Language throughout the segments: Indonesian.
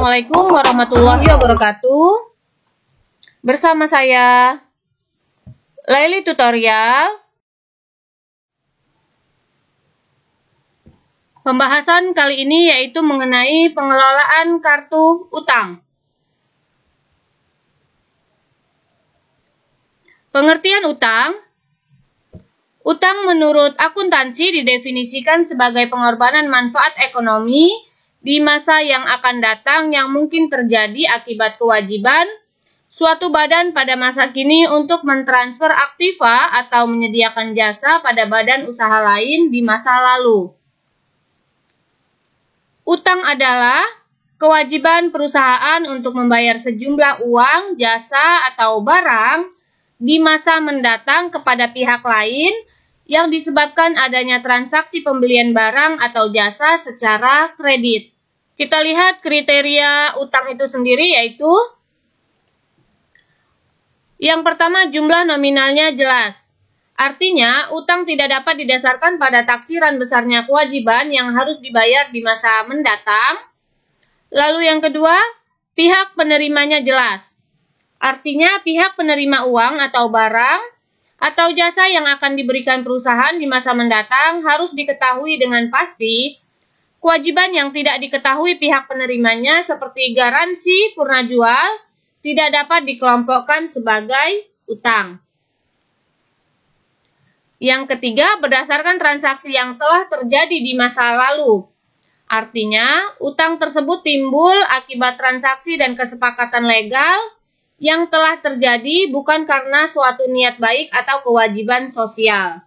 Assalamualaikum warahmatullahi wabarakatuh. Bersama saya Laili Tutorial. Pembahasan kali ini yaitu mengenai pengelolaan kartu utang. Pengertian utang. Utang menurut akuntansi didefinisikan sebagai pengorbanan manfaat ekonomi di masa yang akan datang yang mungkin terjadi akibat kewajiban suatu badan pada masa kini untuk mentransfer aktiva atau menyediakan jasa pada badan usaha lain di masa lalu. Utang adalah kewajiban perusahaan untuk membayar sejumlah uang, jasa, atau barang di masa mendatang kepada pihak lain yang disebabkan adanya transaksi pembelian barang atau jasa secara kredit. Kita lihat kriteria utang itu sendiri, yaitu yang pertama, jumlah nominalnya jelas. Artinya, utang tidak dapat didasarkan pada taksiran besarnya kewajiban yang harus dibayar di masa mendatang. Lalu yang kedua, pihak penerimanya jelas. Artinya, pihak penerima uang atau barang atau jasa yang akan diberikan perusahaan di masa mendatang harus diketahui dengan pasti. Kewajiban yang tidak diketahui pihak penerimanya seperti garansi purna jual tidak dapat dikelompokkan sebagai utang. Yang ketiga, berdasarkan transaksi yang telah terjadi di masa lalu. Artinya, utang tersebut timbul akibat transaksi dan kesepakatan legal yang telah terjadi bukan karena suatu niat baik atau kewajiban sosial.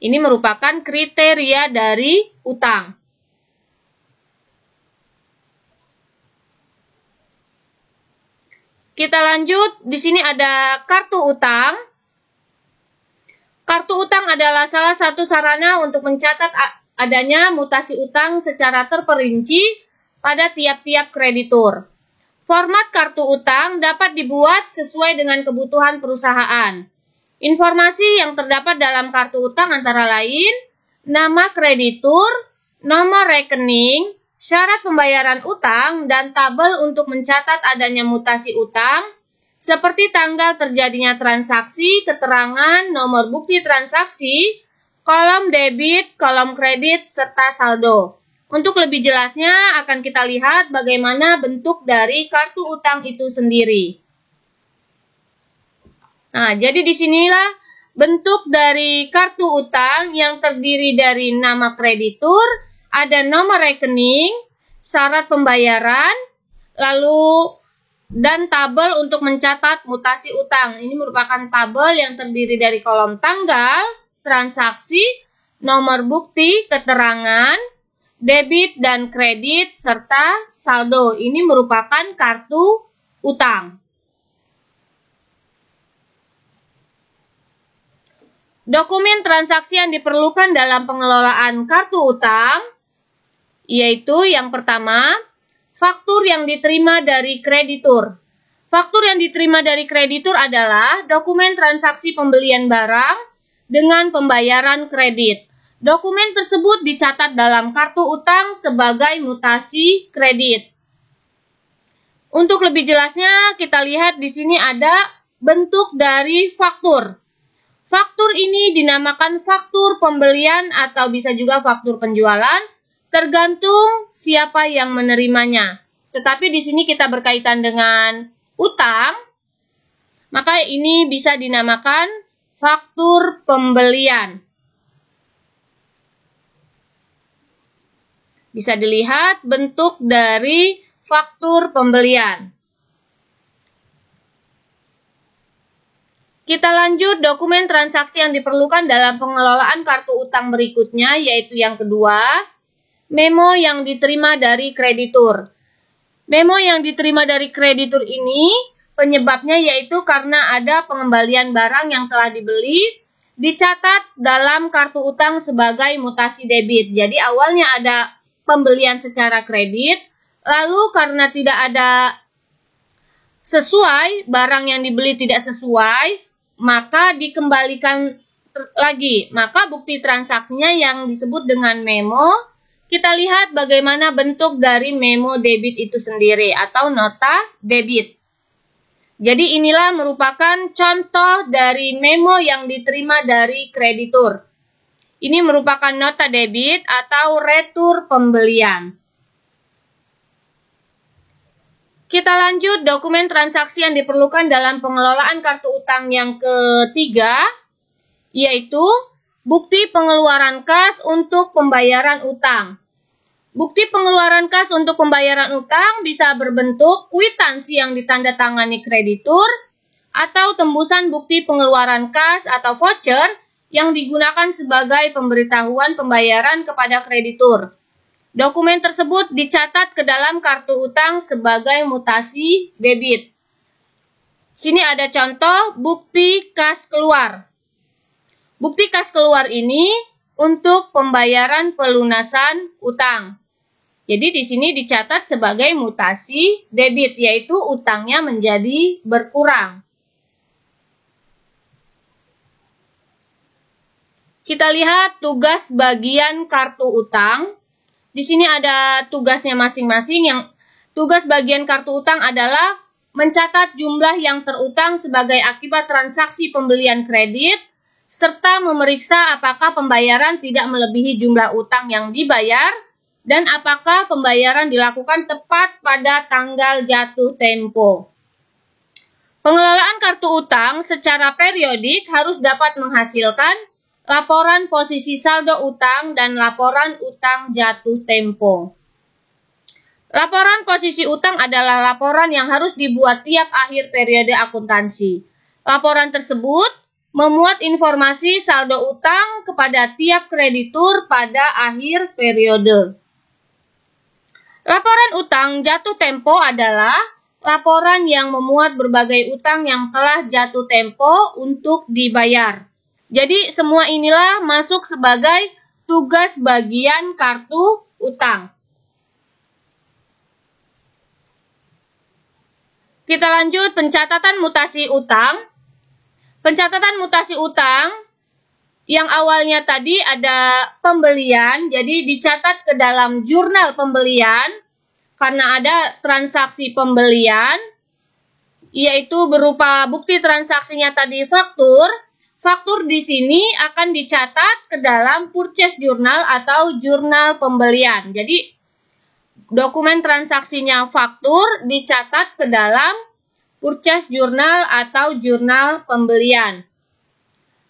Ini merupakan kriteria dari utang. Kita lanjut, di sini ada kartu utang. Kartu utang adalah salah satu sarana untuk mencatat adanya mutasi utang secara terperinci pada tiap-tiap kreditur. Format kartu utang dapat dibuat sesuai dengan kebutuhan perusahaan. Informasi yang terdapat dalam kartu utang antara lain, nama kreditur, nomor rekening, syarat pembayaran utang, dan tabel untuk mencatat adanya mutasi utang, seperti tanggal terjadinya transaksi, keterangan, nomor bukti transaksi, kolom debit, kolom kredit, serta saldo. Untuk lebih jelasnya akan kita lihat bagaimana bentuk dari kartu utang itu sendiri. Nah, jadi disinilah bentuk dari kartu utang yang terdiri dari nama kreditur, ada nomor rekening, syarat pembayaran, lalu dan tabel untuk mencatat mutasi utang. Ini merupakan tabel yang terdiri dari kolom tanggal, transaksi, nomor bukti, keterangan, debit dan kredit, serta saldo. Ini merupakan kartu utang. Dokumen transaksi yang diperlukan dalam pengelolaan kartu utang yaitu yang pertama, faktur yang diterima dari kreditur. Faktur yang diterima dari kreditur adalah dokumen transaksi pembelian barang dengan pembayaran kredit. Dokumen tersebut dicatat dalam kartu utang sebagai mutasi kredit. Untuk lebih jelasnya, kita lihat di sini ada bentuk dari faktur. Faktur ini dinamakan faktur pembelian atau bisa juga faktur penjualan, tergantung siapa yang menerimanya. Tetapi di sini kita berkaitan dengan utang, maka ini bisa dinamakan faktur pembelian. Bisa dilihat bentuk dari faktur pembelian. Kita lanjut, dokumen transaksi yang diperlukan dalam pengelolaan kartu utang berikutnya, yaitu yang kedua, memo yang diterima dari kreditur. Memo yang diterima dari kreditur ini penyebabnya yaitu karena ada pengembalian barang yang telah dibeli dicatat dalam kartu utang sebagai mutasi debit. Jadi awalnya ada pembelian secara kredit, lalu karena tidak ada sesuai, barang yang dibeli tidak sesuai, maka dikembalikan lagi. Maka bukti transaksinya yang disebut dengan memo Kita lihat bagaimana bentuk dari memo debit itu sendiri atau nota debit. Jadi inilah merupakan contoh dari memo yang diterima dari kreditur. Ini merupakan nota debit atau retur pembelian. Kita lanjut dokumen transaksi yang diperlukan dalam pengelolaan kartu utang yang ketiga, yaitu bukti pengeluaran kas untuk pembayaran utang. Bukti pengeluaran kas untuk pembayaran utang bisa berbentuk kwitansi yang ditandatangani kreditur atau tembusan bukti pengeluaran kas atau voucher yang digunakan sebagai pemberitahuan pembayaran kepada kreditur. Dokumen tersebut dicatat ke dalam kartu utang sebagai mutasi debit. Sini ada contoh bukti kas keluar. Bukti kas keluar ini untuk pembayaran pelunasan utang. Jadi di sini dicatat sebagai mutasi debit, yaitu utangnya menjadi berkurang. Kita lihat tugas bagian kartu utang. Di sini ada tugasnya masing-masing. Yang tugas bagian kartu utang adalah mencatat jumlah yang terutang sebagai akibat transaksi pembelian kredit, serta memeriksa apakah pembayaran tidak melebihi jumlah utang yang dibayar, dan apakah pembayaran dilakukan tepat pada tanggal jatuh tempo. Pengelolaan kartu utang secara periodik harus dapat menghasilkan laporan posisi saldo utang dan laporan utang jatuh tempo. Laporan posisi utang adalah laporan yang harus dibuat tiap akhir periode akuntansi. Laporan tersebut memuat informasi saldo utang kepada tiap kreditur pada akhir periode. Laporan utang jatuh tempo adalah laporan yang memuat berbagai utang yang telah jatuh tempo untuk dibayar. Jadi semua inilah masuk sebagai tugas bagian kartu utang. Kita lanjut pencatatan mutasi utang. Pencatatan mutasi utang yang awalnya tadi ada pembelian, jadi dicatat ke dalam jurnal pembelian karena ada transaksi pembelian, yaitu berupa bukti transaksinya tadi faktur. Faktur di sini akan dicatat ke dalam purchase journal atau jurnal pembelian. Jadi dokumen transaksinya faktur dicatat ke dalam purchase journal atau jurnal pembelian.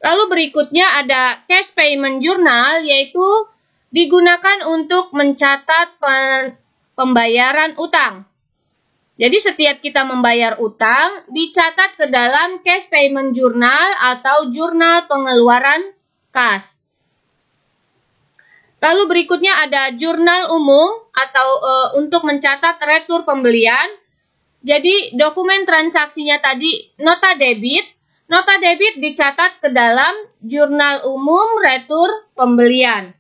Lalu berikutnya ada cash payment journal, yaitu digunakan untuk mencatat pembayaran utang. Jadi setiap kita membayar utang, dicatat ke dalam cash payment journal atau jurnal pengeluaran kas. Lalu berikutnya ada jurnal umum atau untuk mencatat retur pembelian. Jadi dokumen transaksinya tadi nota debit. Nota debit dicatat ke dalam jurnal umum retur pembelian.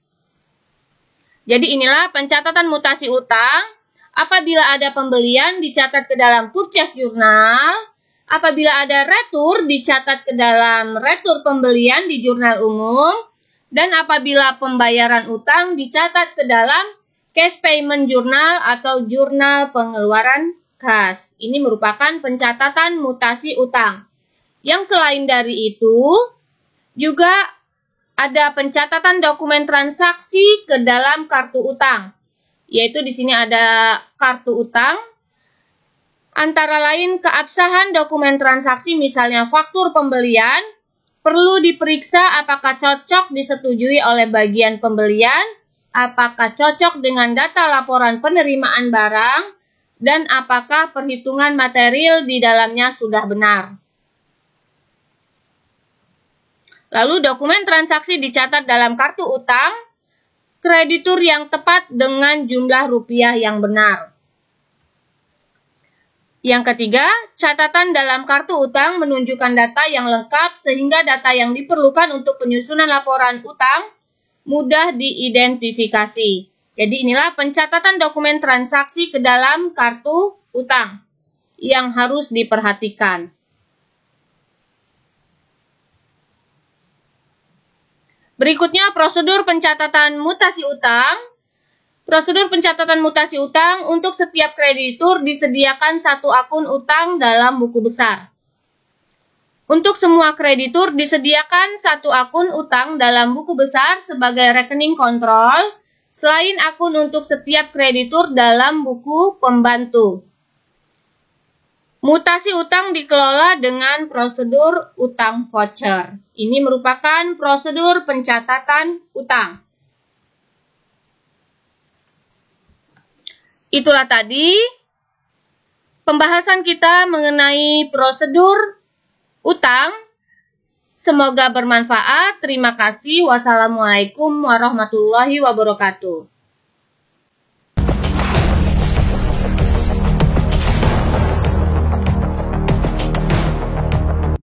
Jadi inilah pencatatan mutasi utang. Apabila ada pembelian dicatat ke dalam purchase journal. Apabila ada retur dicatat ke dalam retur pembelian di jurnal umum. Dan apabila pembayaran utang dicatat ke dalam cash payment journal atau jurnal pengeluaran kas. Ini merupakan pencatatan mutasi utang. Yang selain dari itu, juga ada pencatatan dokumen transaksi ke dalam kartu utang. Yaitu di sini ada kartu utang, antara lain keabsahan dokumen transaksi misalnya faktur pembelian, perlu diperiksa apakah cocok disetujui oleh bagian pembelian, apakah cocok dengan data laporan penerimaan barang, dan apakah perhitungan material di dalamnya sudah benar. Lalu dokumen transaksi dicatat dalam kartu utang, kreditur yang tepat dengan jumlah rupiah yang benar. Yang ketiga, catatan dalam kartu utang menunjukkan data yang lengkap sehingga data yang diperlukan untuk penyusunan laporan utang mudah diidentifikasi. Jadi inilah pencatatan dokumen transaksi ke dalam kartu utang yang harus diperhatikan. Berikutnya prosedur pencatatan mutasi utang. Prosedur pencatatan mutasi utang untuk setiap kreditur disediakan satu akun utang dalam buku besar. Untuk semua kreditur disediakan satu akun utang dalam buku besar sebagai rekening kontrol, selain akun untuk setiap kreditur dalam buku pembantu. Mutasi utang dikelola dengan prosedur utang voucher. Ini merupakan prosedur pencatatan utang. Itulah tadi pembahasan kita mengenai prosedur utang. Semoga bermanfaat. Terima kasih. Wassalamualaikum warahmatullahi wabarakatuh.